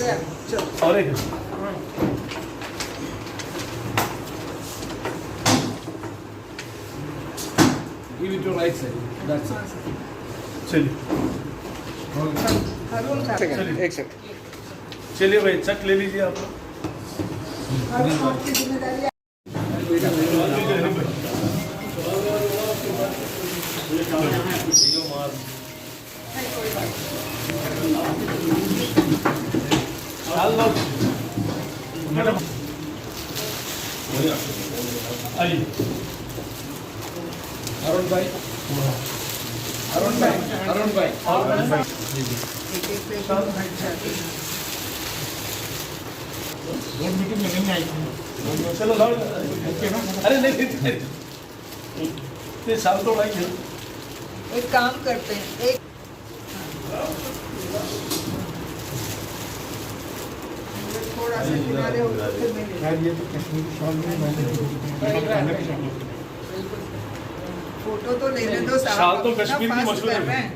गया चलो। और एक give it to right side. That's it. चलिए एक सेकंड चलिए भाई चक ले लीजिए आप लोग। आपकी जिम्मेदारी मैडम आइए अरुण भाई एक एक पेशेंट बैठ जाते हैं। बोर्ड मीटिंग में नहीं आई चलो लाओ। अरे नहीं ये साल तो भाई है। एक काम करते हैं एक थोड़ा सा किनारे हो तो फिर मैं ले शायद ये तो कश्मीरी शॉल में फोटो तो लेने दो साहब। शाल तो अपना कश्मीर की पास मशहूर कर रहे है। हैं।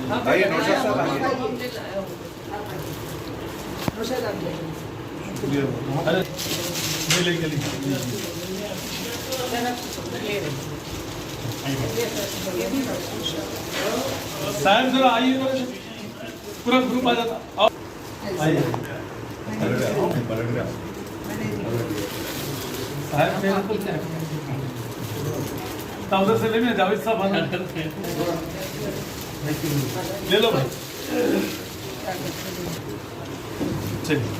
हाँ। आइए नौशाद साहब आइए। नौशाद आप जाइए। अरे ले लेंगे साहब जरा आइए पूरा ग्रुप आ जाता। आइए साहब मेरे को क्या उधर से लेने जावेद साहब ले लो भाई। चलिए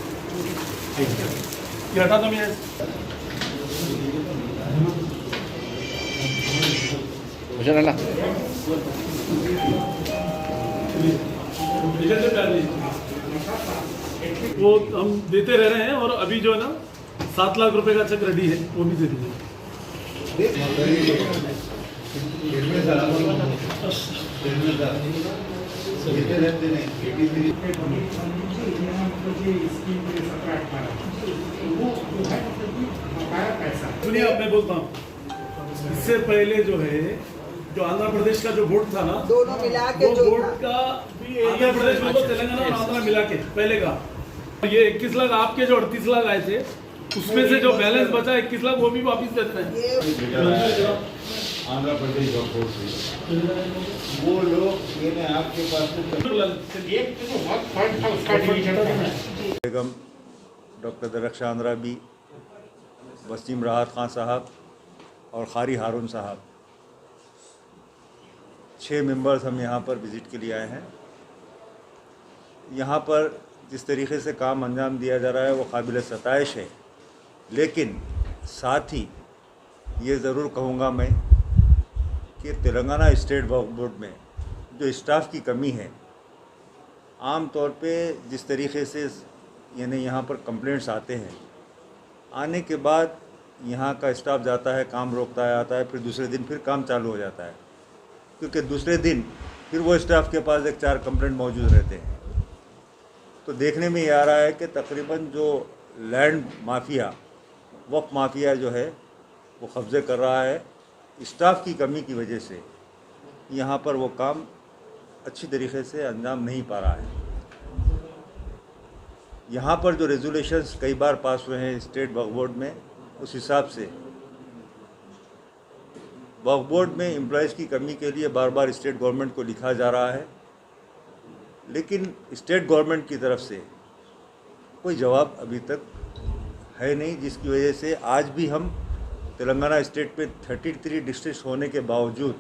ये हटा दो मैं अल्लाह वो हम देते रह रहे हैं और अभी जो है ना 7 लाख रुपए का चेक रेडी है वो भी दे दीजिए। सुनिए अब मैं बोलता हूँ इससे पहले जो है जो आंध्र प्रदेश का जो वोट था ना दोनों मिला के वो जो वोट था। का आंध्र प्रदेश में तो तेलंगाना और आंध्र मिला के पहले का ये 21 लाख आपके जो 38 लाख आए थे उसमें से जो बैलेंस बचा 21 लाख वो भी वापिस देते हैं। ये आंध्र प्रदेश वोट से वो लोग ये आपके पास बेगम डॉक्टर दरख्शां आंध्रा बी, वसीम राहत खान साहब और खारी हारून साहब 6 मेंबर्स हम यहाँ पर विज़िट के लिए आए हैं। यहाँ पर जिस तरीके से काम अंजाम दिया जा रहा है वो काबिल सताइश है, लेकिन साथ ही ये ज़रूर कहूँगा मैं कि तेलंगाना स्टेट वक्फ बोर्ड में जो स्टाफ की कमी है, आम तौर पे जिस तरीके से यानी यहाँ पर कंप्लेंट्स आते हैं, आने के बाद यहाँ का स्टाफ जाता है, काम रोकता है, आता है, फिर दूसरे दिन फिर काम चालू हो जाता है, क्योंकि दूसरे दिन फिर वो स्टाफ के पास 1-4 कंप्लेंट मौजूद रहते हैं। तो देखने में ये आ रहा है कि तकरीबन जो लैंड माफिया, वक्फ माफिया जो है वो कब्ज़े कर रहा है। स्टाफ की कमी की वजह से यहाँ पर वो काम अच्छी तरीके से अंजाम नहीं पा रहा है। यहाँ पर जो रेजोल्यूशंस कई बार पास हुए हैं स्टेट वक्फ बोर्ड में, उस हिसाब से वक्फ बोर्ड में एम्प्लॉयज़ की कमी के लिए बार बार स्टेट गवर्नमेंट को लिखा जा रहा है, लेकिन स्टेट गवर्नमेंट की तरफ से कोई जवाब अभी तक है नहीं, जिसकी वजह से आज भी हम तेलंगाना स्टेट में 33 डिस्ट्रिक्ट होने के बावजूद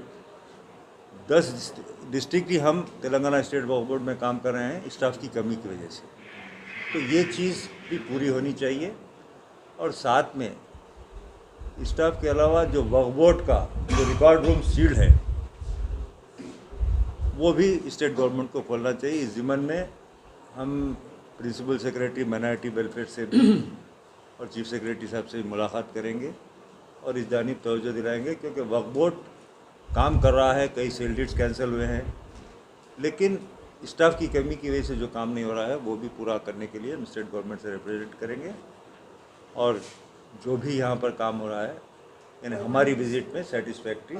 10 डिस्ट्रिक्ट ही हम तेलंगाना स्टेट वक्फ बोर्ड में काम कर रहे हैं स्टाफ की कमी की वजह से। तो ये चीज़ भी पूरी होनी चाहिए और साथ में स्टाफ के अलावा जो वक्फ बोर्ड का जो रिकॉर्ड रूम सील्ड है वो भी स्टेट गवर्नमेंट को खोलना चाहिए। इस ज़िम्मन में हम प्रिंसिपल सेक्रेटरी माइनॉरिटी वेलफेयर से भी और चीफ सेक्रेटरी साहब से भी मुलाकात करेंगे और इस जानिब तवज्जो दिलाएंगे, क्योंकि वक्फ बोर्ड काम कर रहा है, कई सेल डीड्स कैंसिल हुए हैं, लेकिन स्टाफ की कमी की वजह से जो काम नहीं हो रहा है वो भी पूरा करने के लिए हम स्टेट गवर्नमेंट से रिप्रेजेंट करेंगे। और जो भी यहाँ पर काम हो रहा है यानी हमारी विज़िट में सेटिस्फैक्ट्री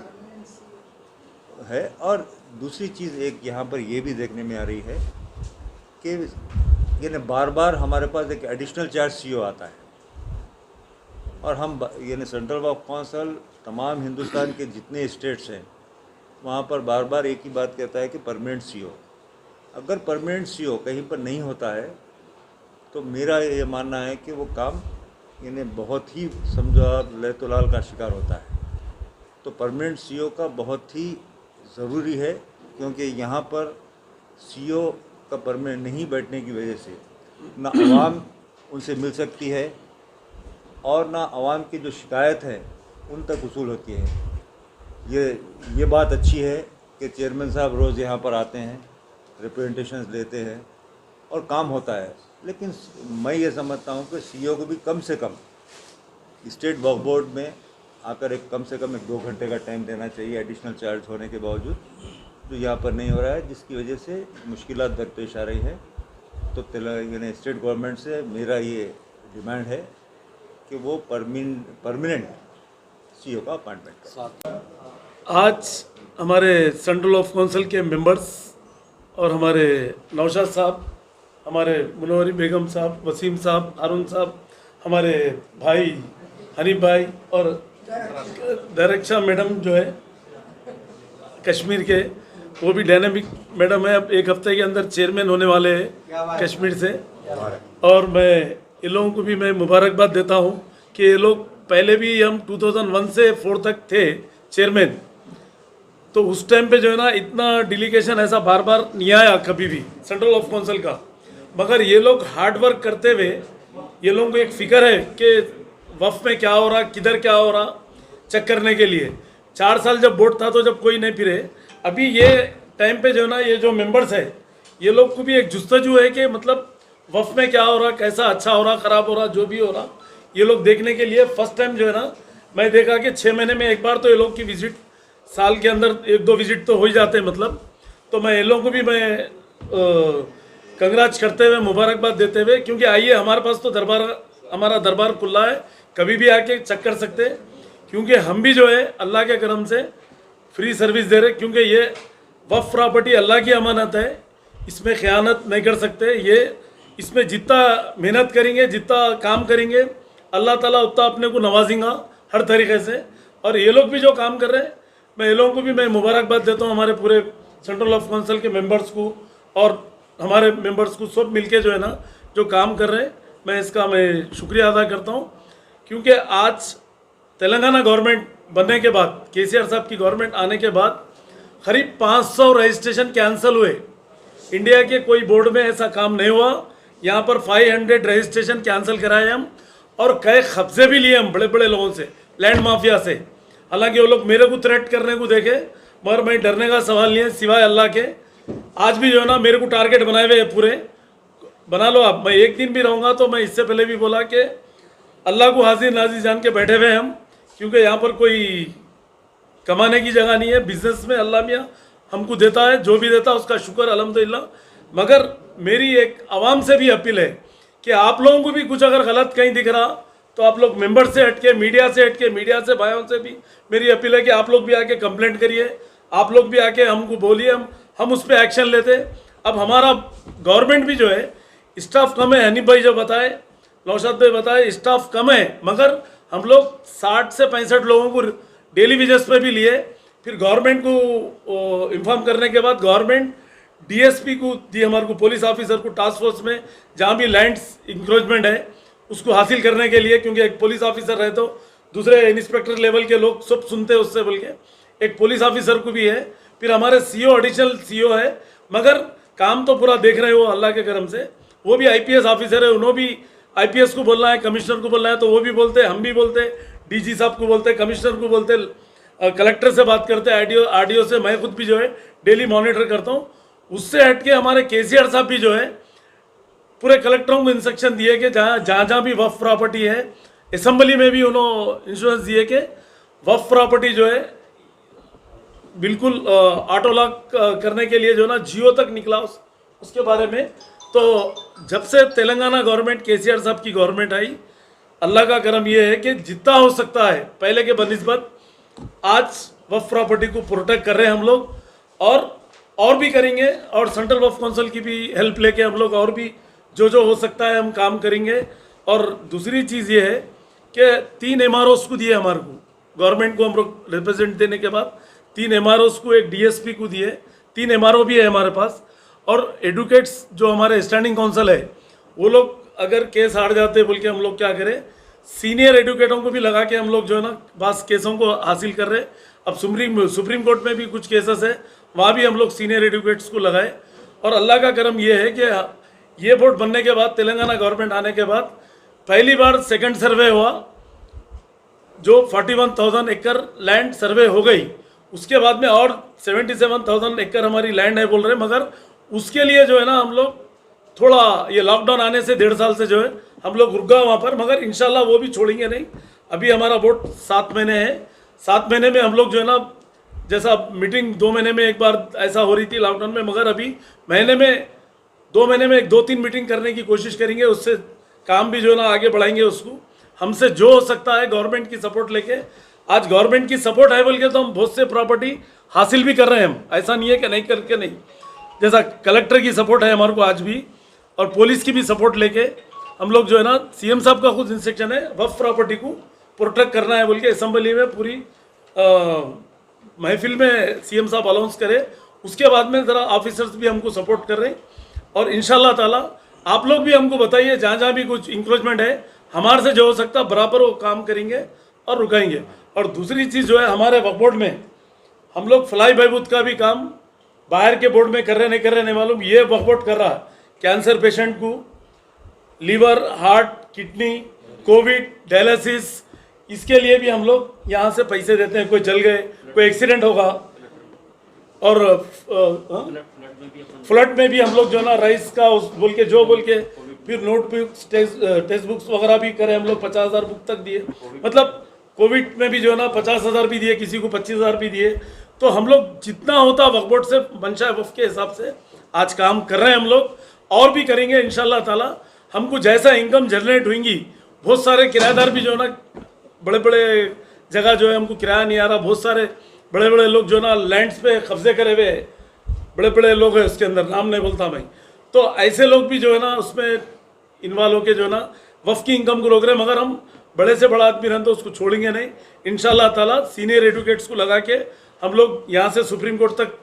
है। और दूसरी चीज़ एक यहाँ पर ये भी देखने में आ रही है कि यानी बार बार हमारे पास एक एडिशनल चार्ज सीओ आता है और हम यानी सेंट्रल वर्क काउंसिल तमाम हिंदुस्तान के जितने स्टेट्स हैं वहाँ पर बार बार एक ही बात कहता है कि परमानेंट सीओ। अगर परमानेंट सीओ कहीं पर नहीं होता है तो मेरा ये मानना है कि वो काम यानी बहुत ही समझो आप लहतुलाल का शिकार होता है। तो परमानेंट सीओ का बहुत ही ज़रूरी है, क्योंकि यहाँ पर सीओ का परमानेंट नहीं बैठने की वजह से ना आवाम उनसे मिल सकती है और ना आवाम की जो शिकायत है उन तक वसूल होती है। ये बात अच्छी है कि चेयरमैन साहब रोज़ यहाँ पर आते हैं, रिप्रेजेंटेशंस लेते हैं और काम होता है। लेकिन मैं ये समझता हूँ कि सीईओ को भी कम से कम स्टेट वक्फ बोर्ड में आकर कम से कम 2 घंटे का टाइम देना चाहिए एडिशनल चार्ज होने के बावजूद, जो यहाँ पर नहीं हो रहा है, जिसकी वजह से मुश्किलात दरपेश आ रही है। तो यानी स्टेट गवर्नमेंट से मेरा ये डिमांड है कि वो परमानेंट सीईओ का अपॉइंटमेंट करें। आज हमारे सेंट्रल ऑफ काउंसिल के मेंबर्स और हमारे नौशाद साहब, हमारे मुनव्वरी बेगम साहब, वसीम साहब, हारून साहब, हमारे भाई हनीफ भाई और डायरेक्शा मैडम जो है कश्मीर के, वो भी डायनामिक मैडम है, अब 1 हफ्ते के अंदर चेयरमैन होने वाले हैं कश्मीर से। और मैं इन लोगों को भी मैं मुबारकबाद देता हूँ कि ये लोग पहले भी हम 2001 से 4 तक थे चेयरमैन, तो उस टाइम पे जो है ना इतना डेलीगेशन ऐसा बार बार नहीं आया कभी भी सेंट्रल ऑफ काउंसिल का। मगर ये लोग हार्ड वर्क करते हुए, ये लोगों को एक फिक्र है कि वफ़ में क्या हो रहा, किधर क्या हो रहा, चेक करने के लिए। 4 साल जब वोट था तो जब कोई नहीं फिरे, अभी ये टाइम पे जो है ना ये जो मेंबर्स है ये लोग को भी एक जुस्तजू है कि मतलब वफ़ में क्या हो रहा, कैसा अच्छा हो रहा, ख़राब हो रहा, जो भी हो रहा, ये लोग देखने के लिए फर्स्ट टाइम जो है ना मैं देखा कि 6 महीने में एक बार तो ये लोग की विजिट, साल के अंदर 1-2 विजिट तो हो ही जाते हैं मतलब। तो मैं इन लोगों को भी मैं कंग्रेच करते हुए, मुबारकबाद देते हुए, क्योंकि आइए हमारे पास तो हमारा दरबार खुला है, कभी भी आके चेक कर सकते हैं, क्योंकि हम भी जो है अल्लाह के करम से फ्री सर्विस दे रहे, क्योंकि ये वफ़ प्रॉपर्टी अल्लाह की अमानत है, इसमें ख़यानत नहीं कर सकते। ये इसमें जितना मेहनत करेंगे, जितना काम करेंगे, अल्लाह ताला उतना अपने को नवाजेगा हर तरीके से। और ये लोग भी जो काम कर रहे हैं, मैं ये लोगों को भी मैं मुबारकबाद देता हूँ, हमारे पूरे सेंट्रल ऑफ काउंसिल के मेंबर्स को और हमारे मेंबर्स को, सब मिलके जो है ना जो काम कर रहे हैं, मैं इसका मैं शुक्रिया अदा करता हूँ। क्योंकि आज तेलंगाना गवर्नमेंट बनने के बाद, केसीआर साहब की गवर्नमेंट आने के बाद करीब 500 रजिस्ट्रेशन कैंसिल हुए। इंडिया के कोई बोर्ड में ऐसा काम नहीं हुआ। यहाँ पर 500 रजिस्ट्रेशन कैंसिल कराए हम, और कई कब्जे भी लिए हम बड़े बड़े लोगों से, लैंड माफिया से। हालांकि वो लोग मेरे को थ्रेट करने को देखे, मगर मैं डरने का सवाल नहीं है सिवाय अल्लाह के। आज भी जो है ना मेरे को टारगेट बनाए हुए पूरे, बना लो आप, मैं एक दिन भी रहूँगा तो मैं इससे पहले भी बोला कि अल्लाह को हाजिर नाजिर जान के बैठे हुए हम, क्योंकि यहाँ पर कोई कमाने की जगह नहीं है। बिजनेस में अल्लाह मियाँ हमको देता है, जो भी देता है उसका शुक्र अल्हम्दुलिल्लाह। मगर मेरी एक आवाम से भी अपील है कि आप लोगों को भी कुछ अगर गलत कहीं दिख रहा तो आप लोग मेंबर से हटके, मीडिया से हटके, मीडिया से भाइयों से भी मेरी अपील है कि आप लोग भी आके कंप्लेंट करिए, आप लोग भी आके हमको बोलिए, हम उस पर एक्शन लेते। अब हमारा गवर्नमेंट भी जो है, स्टाफ कम है, हनीफ भाई जो बताए, नौशाद भाई बताए, स्टाफ कम है, मगर हम लोग 60 से 65 लोगों को डेली बेसिस पे भी लिए। फिर गवर्नमेंट को इन्फॉर्म करने के बाद गवर्नमेंट डीएसपी को दी, हमारे को पुलिस ऑफिसर को टास्क फोर्स में जहाँ भी लैंड्स इंक्रोचमेंट है उसको हासिल करने के लिए, क्योंकि एक पुलिस ऑफिसर रहे तो दूसरे इंस्पेक्टर लेवल के लोग सब सुनते हैं उससे बोल के, एक पुलिस ऑफिसर को भी है। फिर हमारे सीओ, एडिशनल सीओ है, मगर काम तो पूरा देख रहे हो अल्लाह के करम से। वो भी आईपीएस ऑफिसर है, उन्होंने भी आईपीएस को बोलना है, कमिश्नर को बोलना है, तो वो भी बोलते, हम भी बोलते, डीजी साहब को बोलते, कमिश्नर को बोलते, कलेक्टर से बात करते, आरडीओ से मैं खुद भी जो है डेली मॉनिटर करता हूँ। उससे हट के हमारे केसीआर साहब भी जो है पूरे कलेक्टरों को इंस्ट्रक्शन दिए कि जहाँ भी वफ़ प्रॉपर्टी है, असेंबली में भी उन्होंने इंश्योरेंस दिए कि वफ़ प्रॉपर्टी जो है बिल्कुल ऑटो लॉक करने के लिए जो ना जियो तक निकला उसके बारे में। तो जब से तेलंगाना गवर्नमेंट, केसीआर साहब की गवर्नमेंट आई, अल्लाह का करम ये है कि जितना हो सकता है पहले के बनिस्बत आज वक्फ प्रॉपर्टी को प्रोटेक्ट कर रहे हैं हम लोग, और भी करेंगे, और सेंट्रल वक्फ काउंसिल की भी हेल्प लेके हम लोग और भी जो हो सकता है हम काम करेंगे। और दूसरी चीज़ ये है कि 3 MROs को दिए हमारे को, गवर्नमेंट को हम लोग रिप्रेजेंट देने के बाद 3 MROs को, एक DSP को दिए, 3 MRO भी है हमारे पास। और एडवोकेट्स जो हमारे स्टैंडिंग काउंसिल है, वो लोग अगर केस हार जाते बोल के हम लोग क्या करें, सीनियर एडवोकेटों को भी लगा के हम लोग जो है ना पास केसों को हासिल कर रहे। अब सुप्रीम कोर्ट में भी कुछ केसेस है, वहाँ भी हम लोग सीनियर एडवोकेट्स को लगाए। और अल्लाह का करम ये है कि ये बोर्ड बनने के बाद, तेलंगाना गवर्नमेंट आने के बाद पहली बार सेकंड सर्वे हुआ, जो 41,000 एकड़ लैंड सर्वे हो गई। उसके बाद में और 77,000 एकड़ हमारी लैंड है बोल रहे, मगर उसके लिए जो है ना हम लोग थोड़ा ये लॉकडाउन आने से 1.5 साल से जो है हम लोग रुक गए वहाँ पर, मगर इंशाल्लाह वो भी छोड़ेंगे नहीं। अभी हमारा बोर्ड 7 महीने है, 7 महीने में हम लोग जो है ना, जैसा मीटिंग 2 महीने में एक बार ऐसा हो रही थी लॉकडाउन में, मगर अभी 2 महीने में 2-3 मीटिंग करने की कोशिश करेंगे। उससे काम भी जो है ना आगे बढ़ाएंगे उसको। हमसे जो हो सकता है गवर्नमेंट की सपोर्ट लेके, आज गवर्नमेंट की सपोर्ट है बोल के तो हम बहुत से प्रॉपर्टी हासिल भी कर रहे हैं। हम ऐसा नहीं है कि नहीं करके नहीं, जैसा कलेक्टर की सपोर्ट है हमारे को आज भी, और पुलिस की भी सपोर्ट लेके हम लोग जो है ना, CM साहब का खुद इंस्ट्रक्शन है वक्फ प्रॉपर्टी को प्रोटेक्ट करना है बोल के असेंबली में पूरी महफिल में CM साहब अनाउंस करे। उसके बाद में ज़रा ऑफिसर्स भी हमको सपोर्ट कर रहे हैं। और इंशाल्लाह ताला आप लोग भी हमको बताइए, जहाँ जहाँ भी कुछ इंक्रोचमेंट है हमारे से जो हो सकता बराबर वो काम करेंगे और रुकाएंगे। और दूसरी चीज़ जो है, हमारे वक्फ बोर्ड में हम लोग फ्लाई बहबूद का भी काम बाहर के बोर्ड में कर रहे नहीं कर रहे नहीं मालूम, ये वक्फ बोर्ड कर रहा है। कैंसर पेशेंट को liver, heart, kidney, covid, dialysis, इसके लिए भी हम लोग यहाँ से पैसे देते हैं। कोई जल गए, कोई एक्सीडेंट होगा, और फ्लड में भी हम लोग जो है ना राइस का बोल के फिर नोटबुक्स, टेक्स्ट बुक्स वगैरह भी करे हम लोग। 50,000 बुक तक दिए, मतलब कोविड में भी जो है ना 50,000 भी दिए, किसी को 25,000 भी दिए। तो हम लोग जितना होता वक्फ बोर्ड से, मंशा वक्फ के हिसाब से आज काम कर रहे हैं हम लोग, और भी करेंगे इंशाल्लाह ताला। हमको जैसा इनकम जनरेट होंगी, बहुत सारे किराएदार भी जो है ना, बड़े बड़े जगह जो है हमको किराया नहीं आ रहा, बहुत सारे बड़े बड़े लोग जो है ना लैंड्स पे कब्जे करे हुए बड़े बड़े लोग हैं, उसके अंदर नाम नहीं बोलता मैं, तो ऐसे लोग भी जो है ना उसमें इन्वॉल्व होकर जो है ना वक्फ की इनकम को रोक रहे हैं। मगर हम बड़े से बड़ा आदमी रहते तो उसको छोड़ेंगे नहीं इंशाल्लाह ताला। सीनियर एडवोकेट्स को लगा के हम लोग यहाँ से सुप्रीम कोर्ट तक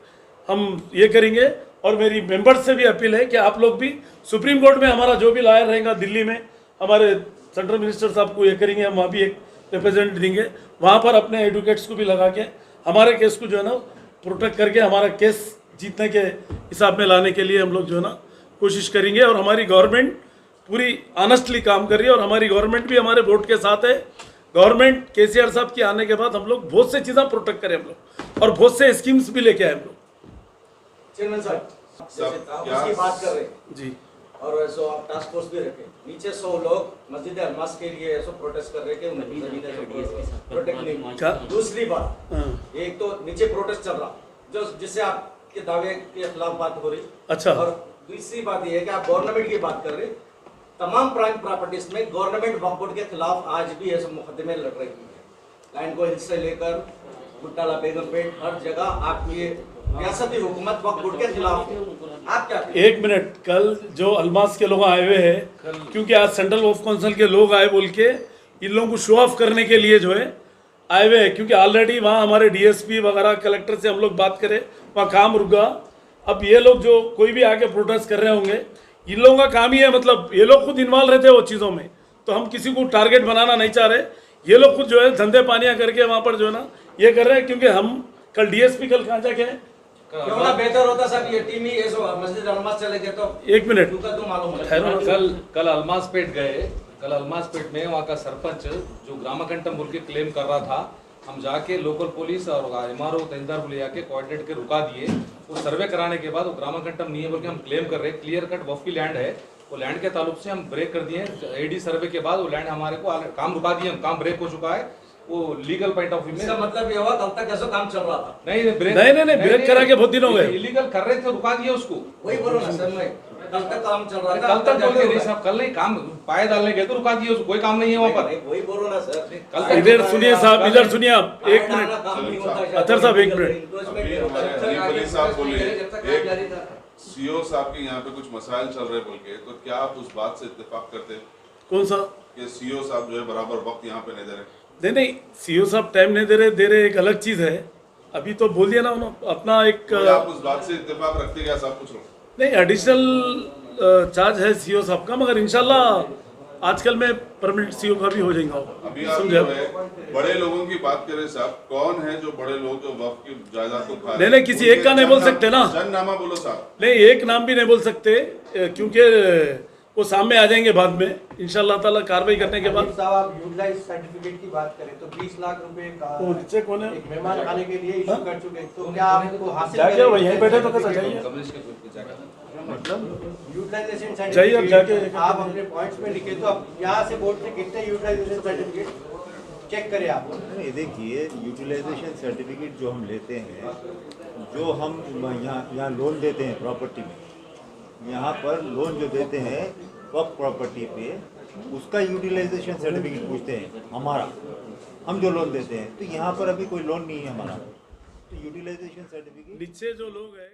हम ये करेंगे। और मेरी मेंबर्स से भी अपील है कि आप लोग भी सुप्रीम कोर्ट में, हमारा जो भी लॉयर रहेगा दिल्ली में, हमारे सेंट्रल मिनिस्टर साहब को ये करेंगे, हम वहाँ भी एक रिप्रेजेंट देंगे, वहाँ पर अपने एडवोकेट्स को भी लगा के हमारे केस को जो है ना प्रोटेक्ट करके हमारा केस जीतने के हिसाब में लाने के लिए हम लोग जो है ना कोशिश करेंगे। और हमारी गवर्नमेंट पूरी ऑनेस्टली काम कर रही है, और हमारी गवर्नमेंट भी हमारे वोट के साथ है। गवर्नमेंट KCR साहब के आने के बाद हम लोग बहुत से चीज़ें प्रोटेक्ट करें हम लोग, और बहुत से स्कीम्स भी लेके आए हम लोग। चेयरमैन साहब, जैसे आप उसकी बात कर रहे हैं जी, और सो आप टास्क फोर्स भी रखे, नीचे 100 लोग मस्जिद अल्मास के लिए ऐसा प्रोटेस्ट कर रहे हैं कि प्रोटेक्ट नहीं। दूसरी बात, एक तो नीचे प्रोटेस्ट चल रहा जो जिससे आपके दावे के खिलाफ बात हो रही, अच्छा, और दूसरी बात ये है कि आप गवर्नमेंट की बात कर रहे, तमाम प्राइम प्रॉपर्टीज में गवर्नमेंट वक्फ बोर्ड के खिलाफ आज भी ऐसे मुकदमे लड़ रही है। लैंड को हिल से लेकर गुट्टाला, बेगमपेट, हर जगह आप ये रियासती हुकूमत वक्फ बोर्ड के खिलाफ है। आप क्या कहें? एक मिनट, कल जो अल्मास के लोग आए हुए हैं, क्योंकि आज सेंट्रल वक्फ काउंसिल के लोग आए बोल के इन लोगों को शो ऑफ करने के लिए जो है आए हुए हैं, क्योंकि ऑलरेडी वहाँ हमारे DSP वगैरह कलेक्टर से हम लोग बात करें, वहाँ काम रुका। अब ये लोग जो कोई भी आके प्रोटेस्ट कर रहे होंगे, इन लोगों का काम ही है, मतलब ये लोग खुद इन्वॉल्व रहते हैं वो चीज़ों में, तो हम किसी को टारगेट बनाना नहीं चाह रहे। ये लोग खुद जो है धंधे पानियाँ करके वहाँ पर जो है ना ये कर रहे हैं, क्योंकि हम कल DSP कल कहाँ जाके क्यों ना बेहतर होता साहब ये टीम ही ऐसा मस्जिद अल्मास चले गए तो एक मिनट तो मालूम है। कल अल्मास पेट गए, कल अल्मास पेट में वहाँ का सरपंच जो ग्रामकंटम बोल के क्लेम कर रहा था, हम जाके लोकल पुलिस और MRO तहसीलदार को ले जाके कोऑर्डिनेट के रुका दिए। वो सर्वे कराने के बाद वो ग्रामकंटम नहीं है बोल के हम क्लेम कर रहे हैं, क्लियर कट वक्फ की लैंड है, वो लैंड के ताल्लुक से हम ब्रेक कर दिए। AD सर्वे के बाद वो लैंड हमारे को काम रुका दिए, हम काम ब्रेक हो चुका है। वो लीगल पॉइंट ऑफ व्यू में इसका मतलब ये हुआ कल तक ऐसा काम चल रहा था। नहीं ब्रेक करा के बहुत दिन हो गए, इलीगल कर रहे थे, रुका दिया उसको। वही बोलो ना सर, मैं कल तक काम चल रहा अरे था, कल तक बोल के नहीं जाके साहब, कल नहीं काम पाए डालने गए तो रुका दिए, उसको कोई काम नहीं है वहाँ पर। नहीं, वही बोलो ना सर। कल तक इधर सुनिए साहब, इधर सुनिए आप, एक पाए मिनट। डालना काम नहीं होता है, अतर साहब, एक मिनट। Encouragement अभी नहीं होता है। हमारे हनीफ अली साहब बोले जब तक काम जारी एक था। सीओ साहब के यहाँ पे कुछ मसाइल चल रहे बोल के, तो क्या आप उस बात से इत्तेफाक करते हैं कौन सा? कि सीओ साहब जो है बराबर वक्त यहाँ पे नहीं दे रहे? नहीं, सीओ साहब टाइम नहीं दे रहे एक अलग चीज़ है। अभी तो बोल दिया ना उन्होंने अपना एक तो आप उस बात से इत्तेफाक रखते क्या साहब? पूछ रहा हूँ। नहीं, एडिशनल चार्ज है सीओ साहब का, मगर इंशाल्लाह आजकल में परमानेंट सीओ का भी हो जाएगा। अभी आप जो है बड़े लोगों की बात करें साहब, कौन है जो बड़े लोग जो वक्त की जायदाद को खा रहे हैं? नहीं, किसी एक का नहीं बोल सकते ना। चंद नामा बोलो साहब। नहीं, एक नाम भी नहीं बोल सकते, क्योंकि वो सामने आ जाएंगे बाद में इंशाल्लाह ताला कार्रवाई करने के बाद। साहब आप यूटिलाइज सर्टिफिकेट की बात करें तो 20 लाख रुपए का वो नीचे कौन है? एक मेहमान खाने के लिए इशू कर चुके हैं, तो क्या आपको हासिल जाके करेंगे? वही यहीं बैठे तो कैसा जाइए? कमलेश के ग्रुप पे जाकर मतलब यूटिलाइजेशन जाइए, अब जाके- सर्टिफिकेट आप अपने पॉइंट्स में लिखे, तो अब यहाँ से बोर्ड से कितने यूटिलाइजेशन सर्टिफिकेट चेक करें आप। नहीं, देखिए यूटिलाइजेशन सर्टिफिकेट जो हम लेते हैं, जो हम यहाँ लोन देते हैं प्रॉपर्टी में, यहाँ पर लोन जो देते हैं वक्त प्रॉपर्टी पे, उसका यूटिलाइजेशन सर्टिफिकेट पूछते हैं हमारा, हम जो लोन देते हैं। तो यहाँ पर अभी कोई लोन नहीं है हमारा, तो यूटिलाइजेशन सर्टिफिकेट नीचे जो लोग हैं